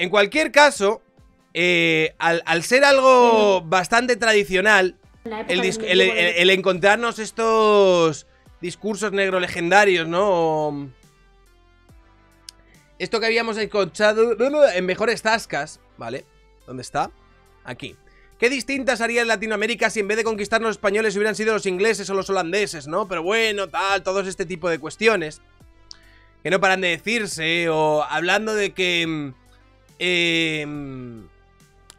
En cualquier caso, al ser algo bastante tradicional, el encontrarnos estos discursos negro legendarios, ¿no? Esto que habíamos encontrado en Mejores Tascas, ¿vale? ¿Dónde está? Aquí. ¿Qué distintas haría Latinoamérica si en vez de conquistar los españoles hubieran sido los ingleses o los holandeses, ¿no? Pero bueno, tal, todos este tipo de cuestiones que no paran de decirse, o hablando de que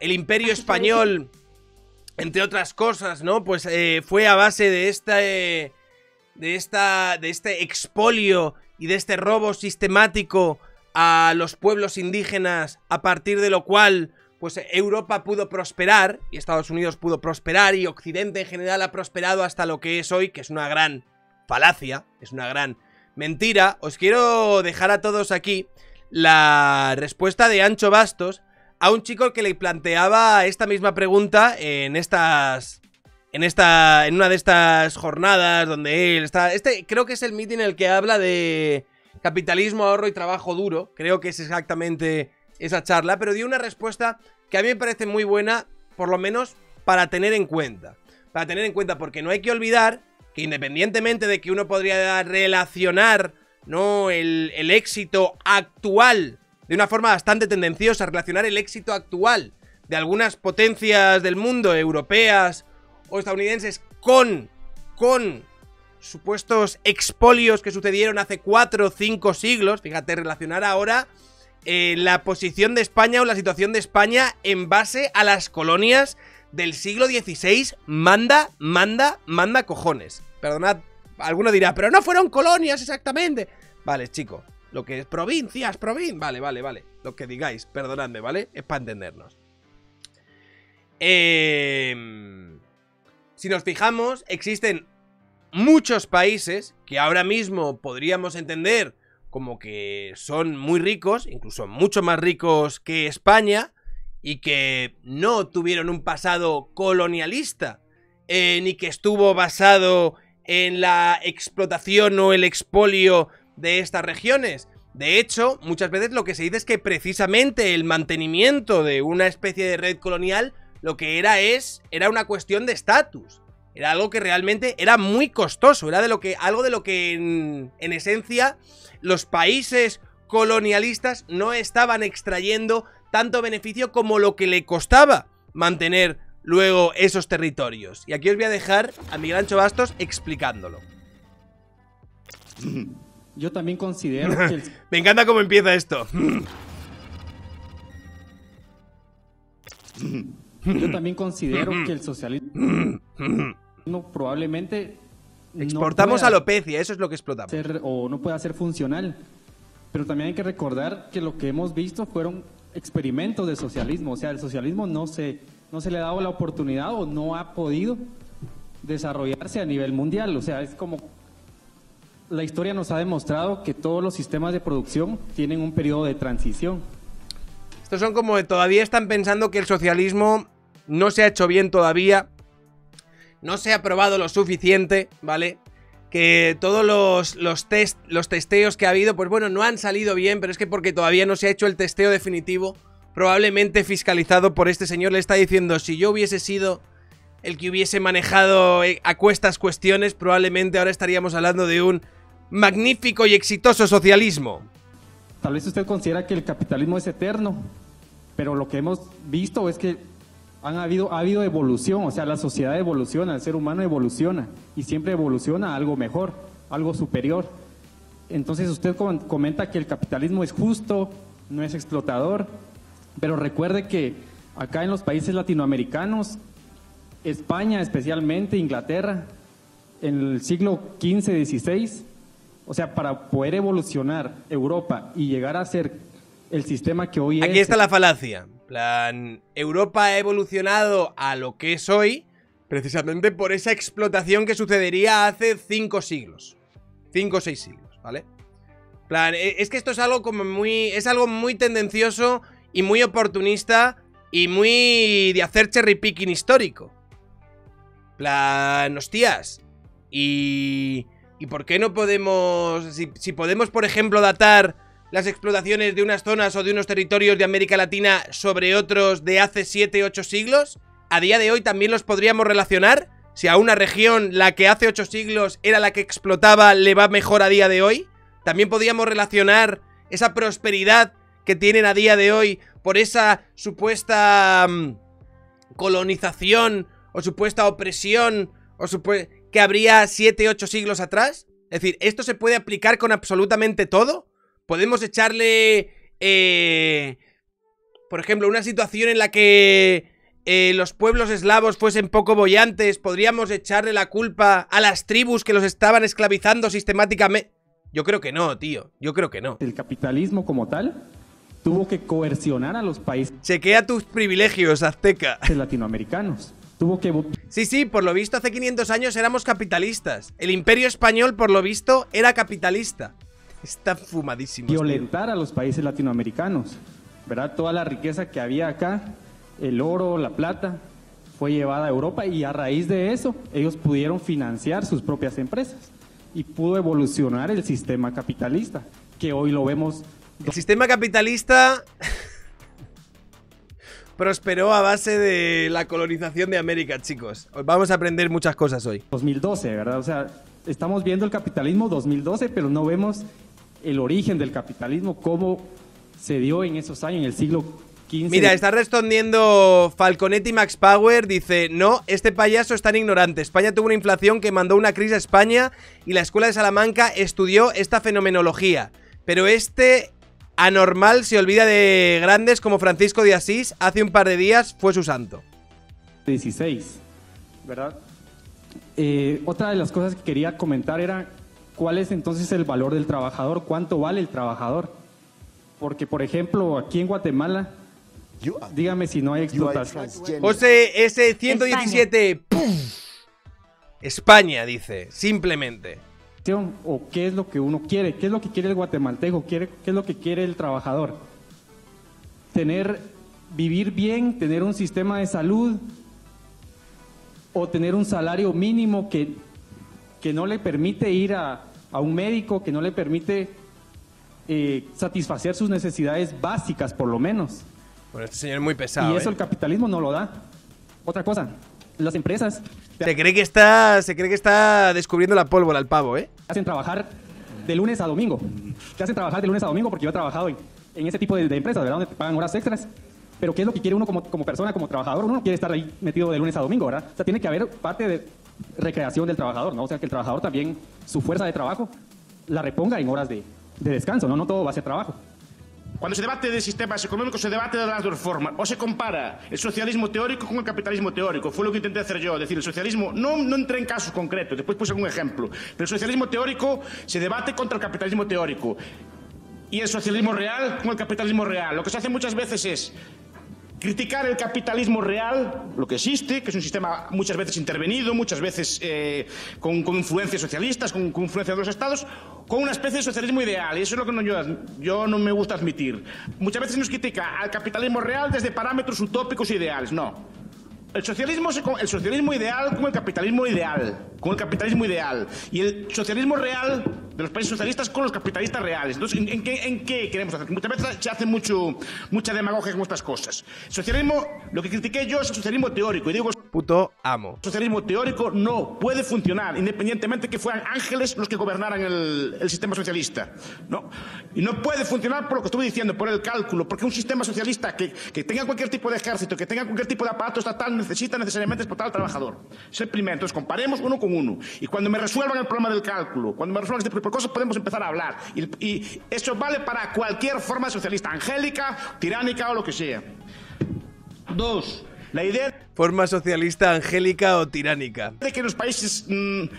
el Imperio Español, entre otras cosas, ¿no? Pues fue a base de este expolio y de este robo sistemático a los pueblos indígenas, a partir de lo cual pues Europa pudo prosperar, y Estados Unidos pudo prosperar, y Occidente en general ha prosperado hasta lo que es hoy, que es una gran falacia, es una gran mentira. Os quiero dejar a todos aquí la respuesta de Ancho Bastos a un chico que le planteaba esta misma pregunta en una de estas jornadas donde él está. Creo que es el meeting en el que habla de capitalismo, ahorro y trabajo duro. Creo que es exactamente esa charla, pero dio una respuesta que a mí me parece muy buena, por lo menos para tener en cuenta. Para tener en cuenta, porque no hay que olvidar que independientemente de que uno podría relacionar, ¿no?, el éxito actual de una forma bastante tendenciosa, relacionar el éxito actual de algunas potencias del mundo, europeas o estadounidenses, con supuestos expolios que sucedieron hace 4 o 5 siglos. Fíjate, relacionar ahora la posición de España o la situación de España en base a las colonias del siglo XVI, manda cojones. Perdonad, alguno dirá, pero no fueron colonias exactamente. Vale, chico, lo que es provincias, vale, lo que digáis, perdonadme, ¿vale? Es para entendernos. Si nos fijamos, existen muchos países que ahora mismo podríamos entender como que son muy ricos, incluso mucho más ricos que España, y que no tuvieron un pasado colonialista, ni que estuvo basado en la explotación o el expolio de estas regiones. De hecho, muchas veces lo que se dice es que precisamente el mantenimiento de una especie de red colonial lo que era una cuestión de estatus. Era algo que realmente era muy costoso, era algo de lo que en esencia los países colonialistas no estaban extrayendo tanto beneficio como lo que le costaba mantener luego esos territorios. Y aquí os voy a dejar a Miguel Ancho Bastos explicándolo. Yo también considero que Me encanta cómo empieza esto. Yo también considero que el socialismo probablemente exportamos alopecia, eso es lo que explotamos. No pueda ser funcional. Pero también hay que recordar que lo que hemos visto fueron experimentos de socialismo. O sea, el socialismo no se le ha dado la oportunidad o no ha podido desarrollarse a nivel mundial. O sea, es como la historia nos ha demostrado que todos los sistemas de producción tienen un periodo de transición. Estos son como que todavía están pensando que el socialismo no se ha hecho bien todavía, no se ha probado lo suficiente, ¿vale? Que todos los testeos que ha habido, pues bueno, no han salido bien, pero es que porque todavía no se ha hecho el testeo definitivo, probablemente fiscalizado por este señor. Le está diciendo, si yo hubiese sido el que hubiese manejado a cuestas cuestiones, probablemente ahora estaríamos hablando de un magnífico y exitoso socialismo. Tal vez usted considera que el capitalismo es eterno, pero lo que hemos visto es que ha habido evolución. O sea, la sociedad evoluciona, el ser humano evoluciona y siempre evoluciona a algo mejor, algo superior. Entonces usted comenta que el capitalismo es justo, no es explotador, pero recuerde que acá en los países latinoamericanos, España especialmente, Inglaterra, en el siglo XV, XVI, o sea, para poder evolucionar Europa y llegar a ser el sistema que hoy es... Aquí está la falacia. Europa ha evolucionado a lo que es hoy precisamente por esa explotación que sucedería hace 5 siglos. 5 o 6 siglos, ¿vale? Es que esto es algo como es algo muy tendencioso y muy oportunista y muy de hacer cherry picking histórico. Hostias. ¿Y por qué no podemos... Si podemos, por ejemplo, datar las explotaciones de unas zonas o de unos territorios de América Latina sobre otros de hace 7, 8 siglos? ¿A día de hoy también los podríamos relacionar? Si a una región, la que hace 8 siglos era la que explotaba, le va mejor a día de hoy, ¿también podríamos relacionar esa prosperidad que tienen a día de hoy por esa supuesta colonización o supuesta opresión o que habría 7, 8 siglos atrás? Es decir, ¿esto se puede aplicar con absolutamente todo? ¿Podemos echarle, por ejemplo, una situación en la que los pueblos eslavos fuesen poco boyantes? ¿Podríamos echarle la culpa a las tribus que los estaban esclavizando sistemáticamente? Yo creo que no, tío. Yo creo que no. El capitalismo como tal tuvo que coercionar a los países Chequea tus privilegios, azteca. latinoamericanos. Tuvo que Sí, por lo visto hace 500 años éramos capitalistas. El Imperio Español, por lo visto, era capitalista. Está fumadísimo. violentar a los países latinoamericanos, ¿verdad? Toda la riqueza que había acá, el oro, la plata, fue llevada a Europa y a raíz de eso ellos pudieron financiar sus propias empresas y pudo evolucionar el sistema capitalista, que hoy lo vemos. El sistema capitalista prosperó a base de la colonización de América, chicos. Vamos a aprender muchas cosas hoy. 2012, ¿verdad? O sea, estamos viendo el capitalismo 2012, pero no vemos el origen del capitalismo, cómo se dio en esos años, en el siglo XV. Mira, está respondiendo Falconetti Max Power, dice: no, este payaso es tan ignorante. España tuvo una inflación que mandó una crisis a España y la Escuela de Salamanca estudió esta fenomenología. Pero este anormal se olvida de grandes como Francisco de Asís. Hace un par de días fue su santo. 16, ¿verdad? Otra de las cosas que quería comentar era cuál es entonces el valor del trabajador, cuánto vale el trabajador. Porque, por ejemplo, aquí en Guatemala, dígame si no hay explotación. José S117. España, dice, simplemente. O qué es lo que uno quiere, qué es lo que quiere el guatemalteco, qué es lo que quiere el trabajador. Vivir bien, tener un sistema de salud o tener un salario mínimo que no le permite ir a un médico, que no le permite satisfacer sus necesidades básicas, por lo menos. Bueno, este señor es muy pesado. Y eso el capitalismo no lo da. Otra cosa, las empresas se cree que está descubriendo la pólvora al pavo, ¿eh? Te hacen trabajar de lunes a domingo. Te hacen trabajar de lunes a domingo porque yo he trabajado en ese tipo de empresas, ¿verdad? Donde te pagan horas extras. Pero ¿qué es lo que quiere uno como persona, como trabajador? Uno no quiere estar ahí metido de lunes a domingo, ¿verdad? O sea, tiene que haber parte de recreación del trabajador, ¿no? O sea, que el trabajador también, su fuerza de trabajo, la reponga en horas de descanso, ¿no? No todo va a ser trabajo. Cuando se debate de sistemas económicos, se debate de las dos formas. O se compara el socialismo teórico con el capitalismo teórico. Fue lo que intenté hacer yo. Es decir, el socialismo, no entré en casos concretos, después puse algún ejemplo. Pero el socialismo teórico se debate contra el capitalismo teórico. Y el socialismo real con el capitalismo real. Lo que se hace muchas veces es criticar el capitalismo real, lo que existe, que es un sistema muchas veces intervenido, muchas veces con influencias socialistas, con influencia de los estados, con una especie de socialismo ideal. Y eso es lo que yo no me gusta admitir. Muchas veces nos critica al capitalismo real desde parámetros utópicos e ideales. No. El socialismo ideal con el capitalismo ideal. Con el capitalismo ideal. Y el socialismo real de los países socialistas con los capitalistas reales. Entonces, ¿en qué queremos hacer? Muchas veces se hace mucha demagogia con estas cosas. El socialismo, lo que critiqué yo es el socialismo teórico. Y digo, puto amo. El socialismo teórico no puede funcionar, independientemente que fueran ángeles los que gobernaran el sistema socialista. ¿No? Y no puede funcionar por lo que estuve diciendo, por el cálculo, porque un sistema socialista que tenga cualquier tipo de ejército, que tenga cualquier tipo de aparato estatal, necesita necesariamente explotar al trabajador. Es el primero. Entonces comparemos uno con uno. Y cuando me resuelvan el problema del cálculo, cuando me resuelvan este tipo de cosas, podemos empezar a hablar. Y eso vale para cualquier forma socialista, angélica, tiránica o lo que sea. Dos, la idea... Forma socialista, angélica o tiránica. De que los países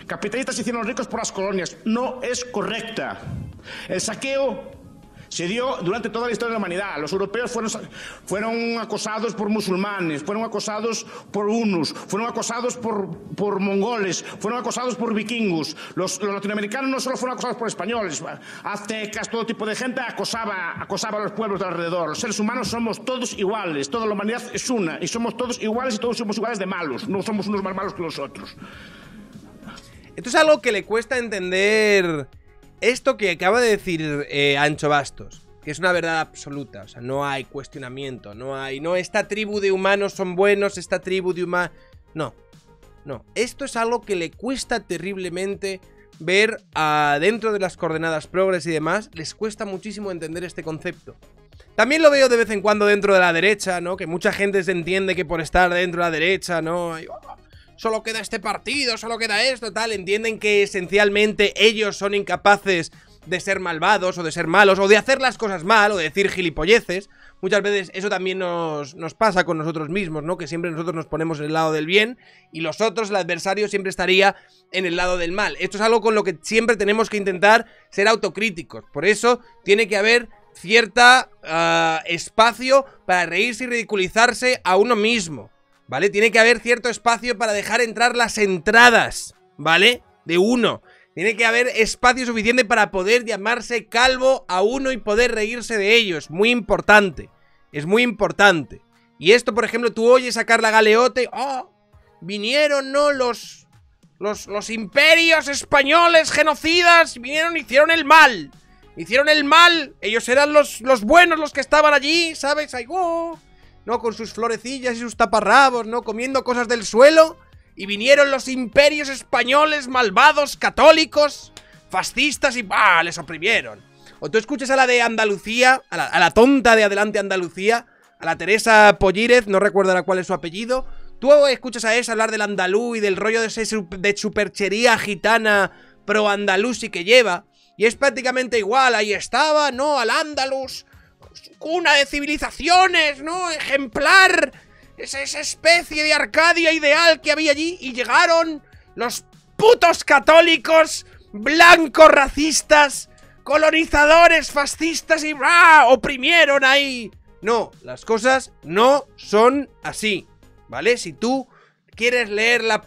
capitalistas se hicieron ricos por las colonias no es correcta. El saqueo se dio durante toda la historia de la humanidad. Los europeos fueron acosados por musulmanes, fueron acosados por hunos, fueron acosados por mongoles, fueron acosados por vikingos. Los latinoamericanos no solo fueron acosados por españoles, aztecas, todo tipo de gente acosaba a los pueblos de alrededor. Los seres humanos somos todos iguales, toda la humanidad es una, y somos todos iguales y todos somos iguales de malos, no somos unos más malos que los otros. Esto es algo que le cuesta entender... Esto que acaba de decir Ancho Bastos. que es una verdad absoluta. O sea, no hay cuestionamiento, no esta tribu de humanos son buenos, esta tribu de humanos... No, no. Esto es algo que le cuesta terriblemente ver dentro de las coordenadas progres y demás. Les cuesta muchísimo entender este concepto. También lo veo de vez en cuando dentro de la derecha, ¿no? Que mucha gente se entiende que por estar dentro de la derecha, ¿no? Y, solo queda este partido, solo queda esto, tal. Entienden que esencialmente ellos son incapaces de ser malvados o de ser malos o de hacer las cosas mal o de decir gilipolleces. Muchas veces eso también nos pasa con nosotros mismos, ¿no? Que siempre nosotros nos ponemos en el lado del bien y los otros, el adversario, siempre estaría en el lado del mal. Esto es algo con lo que siempre tenemos que intentar ser autocríticos. Por eso tiene que haber cierta espacio para reírse y ridiculizarse a uno mismo, ¿vale? Tiene que haber cierto espacio para dejar entrar las entradas, ¿vale? De uno. Tiene que haber espacio suficiente para poder llamarse calvo a uno y poder reírse de ello. Es muy importante. Es muy importante. Y esto, por ejemplo, tú oyes a Carla Galeote. ¡Oh! Vinieron, ¿no? Los imperios españoles genocidas. Vinieron y hicieron el mal. Hicieron el mal. Ellos eran los buenos los que estaban allí, ¿sabes? Ahí, ¡oh! ¿No? Con sus florecillas y sus taparrabos, ¿no? Comiendo cosas del suelo. Y vinieron los imperios españoles malvados, católicos, fascistas y ¡bah! Les oprimieron. O tú escuchas a la de Andalucía, a la tonta de Adelante Andalucía, a la Teresa Pollírez, no recuerdo ahora cuál es su apellido. Tú escuchas a esa hablar del andaluz y del rollo de superchería gitana pro andalusi que lleva. Y es prácticamente igual, ahí estaba, ¿no? Al Andalus, cuna de civilizaciones, ¿no? Ejemplar. Esa especie de Arcadia ideal que había allí. Y llegaron los putos católicos, blancos racistas, colonizadores fascistas y ¡ah! Oprimieron ahí. No, las cosas no son así, ¿vale? Si tú quieres leer la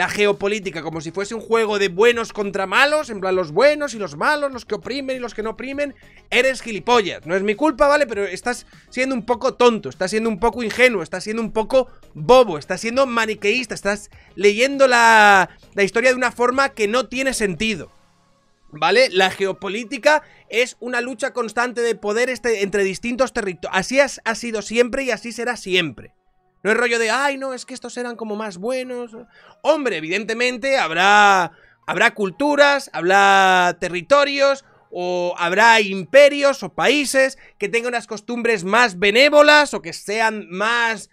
geopolítica como si fuese un juego de buenos contra malos, en plan los buenos y los malos, los que oprimen y los que no oprimen, eres gilipollas. No es mi culpa, ¿vale? Pero estás siendo un poco tonto, estás siendo un poco ingenuo, estás siendo un poco bobo, estás siendo maniqueísta, estás leyendo la historia de una forma que no tiene sentido, ¿vale? La geopolítica es una lucha constante de poder entre distintos territorios. Así ha sido siempre y así será siempre. No es rollo de, ay, no, es que estos eran como más buenos. Hombre, evidentemente habrá culturas, habrá territorios, o habrá imperios o países que tengan unas costumbres más benévolas o que sean más...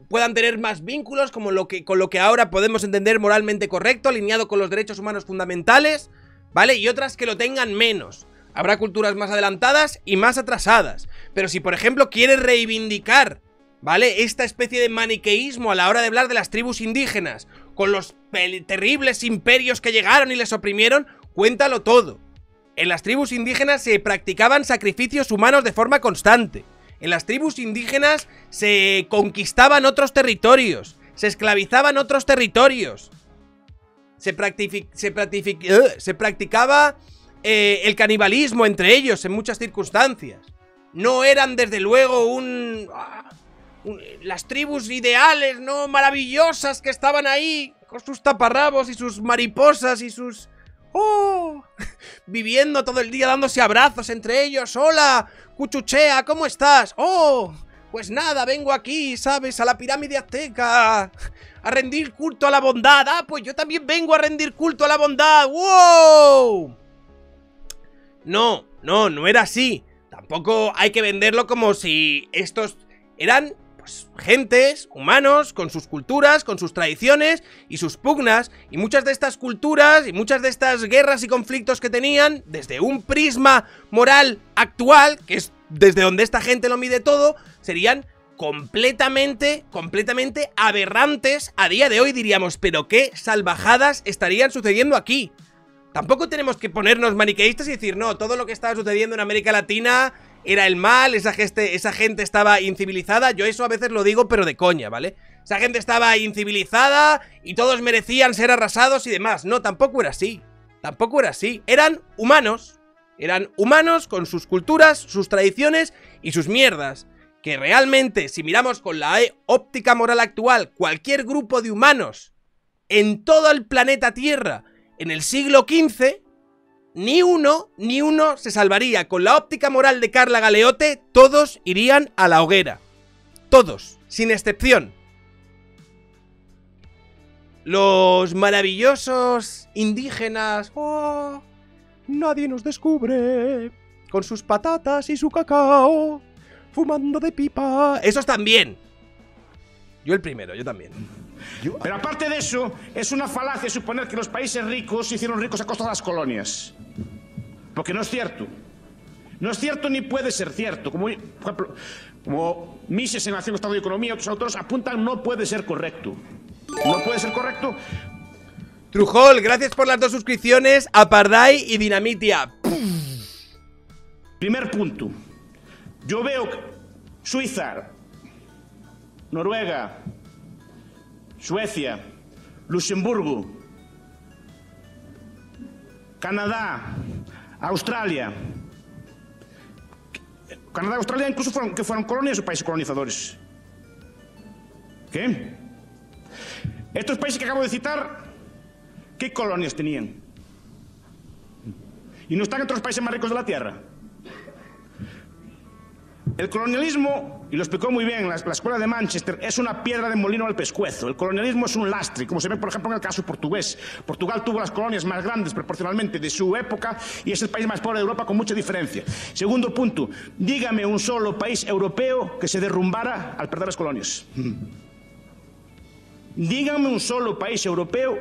puedan tener más vínculos con lo que ahora podemos entender moralmente correcto, alineado con los derechos humanos fundamentales, ¿vale? Y otras que lo tengan menos. Habrá culturas más adelantadas y más atrasadas. Pero si, por ejemplo, quieres reivindicar, ¿vale? Esta especie de maniqueísmo a la hora de hablar de las tribus indígenas, con los terribles imperios que llegaron y les oprimieron, cuéntalo todo. En las tribus indígenas se practicaban sacrificios humanos de forma constante. En las tribus indígenas se conquistaban otros territorios, se esclavizaban otros territorios. Se practicaba el canibalismo entre ellos en muchas circunstancias. No eran desde luego las tribus ideales, ¿no? Maravillosas que estaban ahí con sus taparrabos y sus mariposas y sus... ¡oh! Viviendo todo el día dándose abrazos entre ellos. ¡Hola! Cuchuchea, ¿cómo estás? ¡Oh! Pues nada, vengo aquí, ¿sabes? A la pirámide azteca a rendir culto a la bondad. ¡Ah, pues yo también vengo a rendir culto a la bondad! ¡Wow! No era así. Tampoco hay que venderlo como si estos eran, pues, gentes, humanos, con sus culturas, con sus tradiciones y sus pugnas. Y muchas de estas culturas y muchas de estas guerras y conflictos que tenían, desde un prisma moral actual, que es desde donde esta gente lo mide todo, serían completamente aberrantes a día de hoy. Diríamos, pero qué salvajadas estarían sucediendo aquí. Tampoco tenemos que ponernos maniqueístas y decir, no, todo lo que estaba sucediendo en América Latina era el mal, esa gente estaba incivilizada. Yo eso a veces lo digo, pero de coña, ¿vale? Esa gente estaba incivilizada y todos merecían ser arrasados y demás. No, tampoco era así. Tampoco era así. Eran humanos con sus culturas, sus tradiciones y sus mierdas. Que realmente, si miramos con la óptica moral actual, cualquier grupo de humanos en todo el planeta Tierra en el siglo XV ni uno se salvaría. Con la óptica moral de Carla Galeote, todos irían a la hoguera. Todos, sin excepción. Los maravillosos indígenas, oh, nadie nos descubre, con sus patatas y su cacao, fumando de pipa. Esos también. Yo el primero, yo también. Pero aparte de eso, es una falacia suponer que los países ricos se hicieron ricos a costa de las colonias. Porque no es cierto. No es cierto ni puede ser cierto. Como, por ejemplo, como Mises en Nación, Estado y Economía, otros autores apuntan, no puede ser correcto. No puede ser correcto. Trujol, gracias por las 2 suscripciones a Pardai y Dinamitia. Primer punto. Yo veo Suiza, Noruega, Suecia, Luxemburgo, Canadá, Australia. Canadá y Australia incluso fueron colonias o países colonizadores. ¿Qué? Estos países que acabo de citar, ¿qué colonias tenían? ¿Y no están entre los países más ricos de la Tierra? El colonialismo, y lo explicó muy bien la escuela de Manchester, es una piedra de molino al pescuezo. El colonialismo es un lastre, como se ve, por ejemplo, en el caso portugués. Portugal tuvo las colonias más grandes proporcionalmente de su época y es el país más pobre de Europa con mucha diferencia. Segundo punto, dígame un solo país europeo que se derrumbara al perder las colonias. Dígame un solo país europeo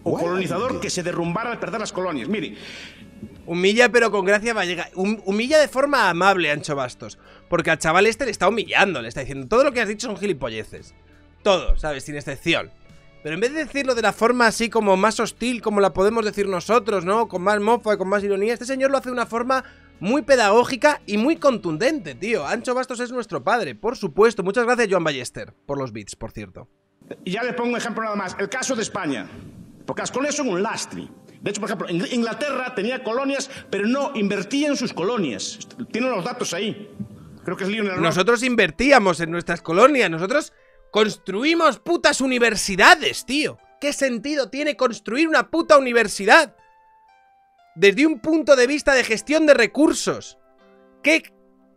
o colonizador que se derrumbara al perder las colonias. Mire. Humilla pero con gracia Vallega. Humilla de forma amable, Ancho Bastos. Porque al chaval este le está humillando. Le está diciendo, todo lo que has dicho son gilipolleces. Todo, ¿sabes? Sin excepción. Pero en vez de decirlo de la forma así como más hostil, como la podemos decir nosotros, ¿no? Con más mofa, con más ironía, este señor lo hace de una forma muy pedagógica y muy contundente, tío. Ancho Bastos es nuestro padre, por supuesto. Muchas gracias, Joan Ballester, por los bits, por cierto. Y ya le pongo un ejemplo nada más. El caso de España. Porque las colonias son un lastre. De hecho, por ejemplo, Inglaterra tenía colonias, pero no invertía en sus colonias. Tienen los datos ahí. Creo que es Lionel. Nosotros invertíamos en nuestras colonias. Nosotros construimos putas universidades, tío. ¿Qué sentido tiene construir una puta universidad? Desde un punto de vista de gestión de recursos. ¿Qué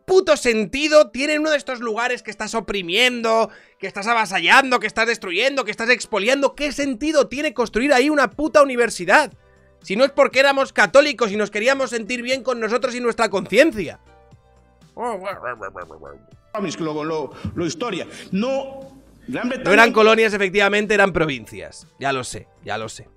puto sentido tiene uno de estos lugares que estás oprimiendo, que estás avasallando, que estás destruyendo, que estás expoliando? ¿Qué sentido tiene construir ahí una puta universidad? Si no es porque éramos católicos y nos queríamos sentir bien con nosotros y nuestra conciencia. Lo historia. No eran colonias, efectivamente, eran provincias. Ya lo sé, ya lo sé.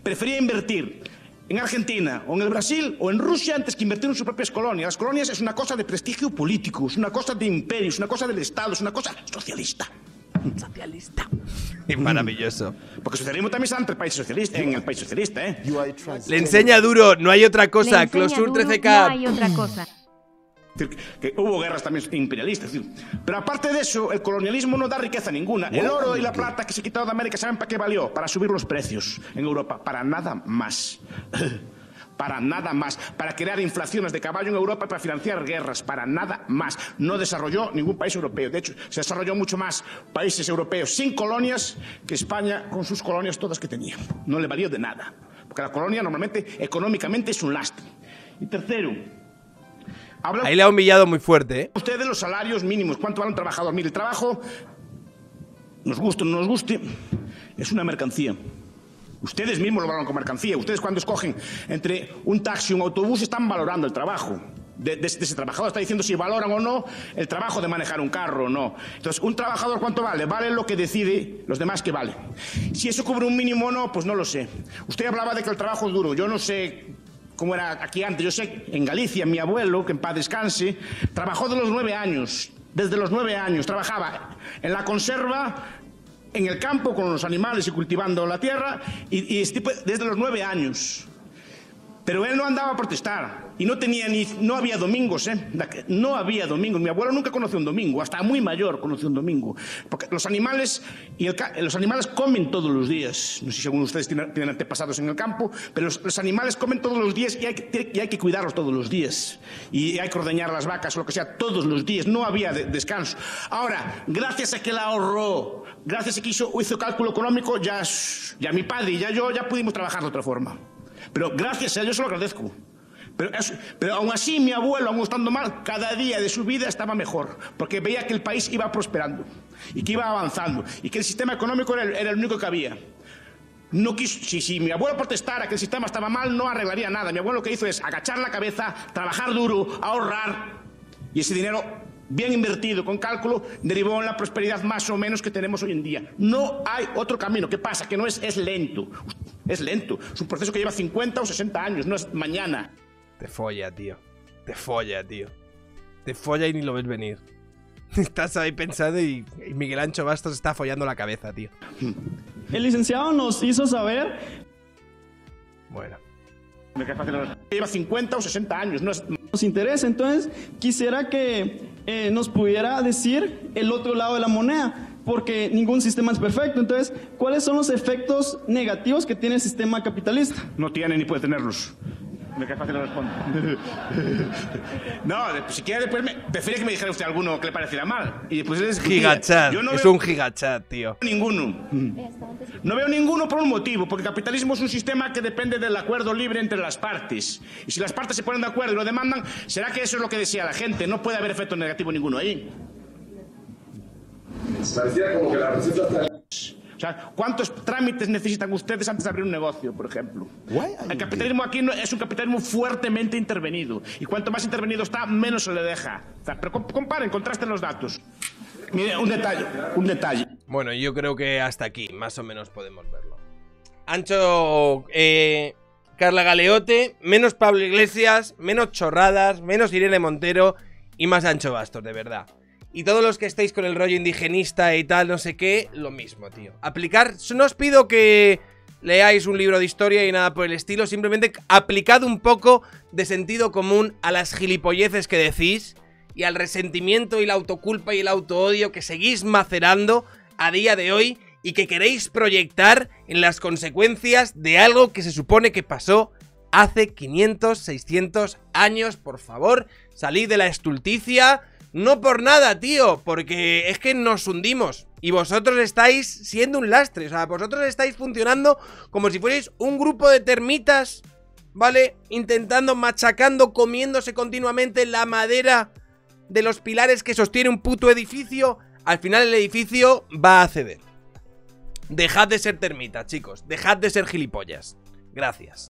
Prefería invertir en Argentina, o en el Brasil, o en Rusia, antes que invertir en sus propias colonias. Las colonias es una cosa de prestigio político, es una cosa de imperio, es una cosa del Estado, es una cosa socialista. Socialista. Maravilloso. Porque el socialismo también está entre el país socialista, en el país socialista, ¿eh? Le enseña duro, no hay otra cosa. Closure 13K. No hay otra cosa. Es decir, que hubo guerras también imperialistas. Es decir, pero aparte de eso, el colonialismo no da riqueza ninguna. El oro y la plata que se quitó de América, ¿saben para qué valió? Para subir los precios en Europa. Para nada más. Para nada más. Para crear inflaciones de caballo en Europa, para financiar guerras. Para nada más. No desarrolló ningún país europeo. De hecho, se desarrolló mucho más países europeos sin colonias que España con sus colonias todas que tenía. No le valió de nada. Porque la colonia normalmente, económicamente, es un lastre. Y tercero, ahí le ha humillado muy fuerte, ¿eh? Ustedes los salarios mínimos. ¿Cuánto vale un trabajador? Mire, el trabajo, nos guste o no nos guste, es una mercancía. Ustedes mismos lo valoran como mercancía. Ustedes cuando escogen entre un taxi y un autobús están valorando el trabajo de ese trabajador. Está diciendo si valoran o no el trabajo de manejar un carro o no. Entonces, ¿un trabajador cuánto vale? Vale lo que decide los demás que vale. Si eso cubre un mínimo o no, pues no lo sé. Usted hablaba de que el trabajo es duro. Yo no sé cómo era aquí antes. Yo sé, en Galicia, mi abuelo, que en paz descanse, trabajó de los 9 años. Desde los 9 años trabajaba en la conserva, en el campo con los animales y cultivando la tierra, y desde los 9 años. Pero él no andaba a protestar y no había domingos, no había domingos. Mi abuelo nunca conoció un domingo, hasta muy mayor conoció un domingo, porque los animales comen todos los días. No sé si algunos de ustedes tienen antepasados en el campo, pero los animales comen todos los días y hay que cuidarlos todos los días, y hay que ordeñar las vacas o lo que sea todos los días. No había descanso. Ahora, gracias a que la ahorró, gracias a que hizo cálculo económico, ya mi padre y yo ya pudimos trabajar de otra forma. Pero gracias a Dios se lo agradezco. Pero aún así mi abuelo, aún estando mal, cada día de su vida estaba mejor, porque veía que el país iba prosperando y que iba avanzando y que el sistema económico era el único que había. No quiso, si mi abuelo protestara que el sistema estaba mal, no arreglaría nada. Mi abuelo lo que hizo es agachar la cabeza, trabajar duro, ahorrar, y ese dinero bien invertido, con cálculo, derivó en la prosperidad más o menos que tenemos hoy en día. No hay otro camino. ¿Qué pasa? Que no es lento. Es lento. Es un proceso que lleva 50 o 60 años, no es mañana. Te folla, tío. Te folla, tío. Te folla y ni lo ves venir. Estás ahí pensando y Miguel Ancho Bastos está follando la cabeza, tío. El licenciado nos hizo saber... Bueno. Lleva 50 o 60 años, no es... Nos interesa, entonces quisiera que nos pudiera decir el otro lado de la moneda, porque ningún sistema es perfecto. Entonces, ¿cuáles son los efectos negativos que tiene el sistema capitalista? No tiene ni puede tenerlos. Me queda fácil responder. No, si quiere después prefiere que me dijera usted alguno que le pareciera mal. Y después es gigachat. Yo no es veo un gigachat, tío. Ninguno. No veo ninguno por un motivo, porque el capitalismo es un sistema que depende del acuerdo libre entre las partes. Y si las partes se ponen de acuerdo y lo demandan, ¿será que eso es lo que desea la gente? No puede haber efecto negativo ninguno ahí. Parecía como que la receta está... O sea, ¿cuántos trámites necesitan ustedes antes de abrir un negocio, por ejemplo? El capitalismo aquí es un capitalismo fuertemente intervenido. Y cuanto más intervenido está, menos se le deja. O sea, pero comparen, contrasten los datos. Mire, un detalle. Bueno, yo creo que hasta aquí, más o menos podemos verlo. Ancho, Carla Galeote, menos Pablo Iglesias, menos chorradas, menos Irene Montero y más Ancho Bastos, de verdad. Y todos los que estéis con el rollo indigenista y tal, no sé qué, lo mismo, tío. Aplicar, no os pido que leáis un libro de historia y nada por el estilo, simplemente aplicad un poco de sentido común a las gilipolleces que decís y al resentimiento y la autoculpa y el autoodio que seguís macerando a día de hoy y que queréis proyectar en las consecuencias de algo que se supone que pasó hace 500, 600 años. Por favor, salid de la estulticia. No por nada, tío, porque es que nos hundimos y vosotros estáis siendo un lastre. O sea, vosotros estáis funcionando como si fuerais un grupo de termitas, ¿vale? Intentando, machacando, comiéndose continuamente la madera de los pilares que sostiene un puto edificio. Al final el edificio va a ceder. Dejad de ser termitas, chicos. Dejad de ser gilipollas. Gracias.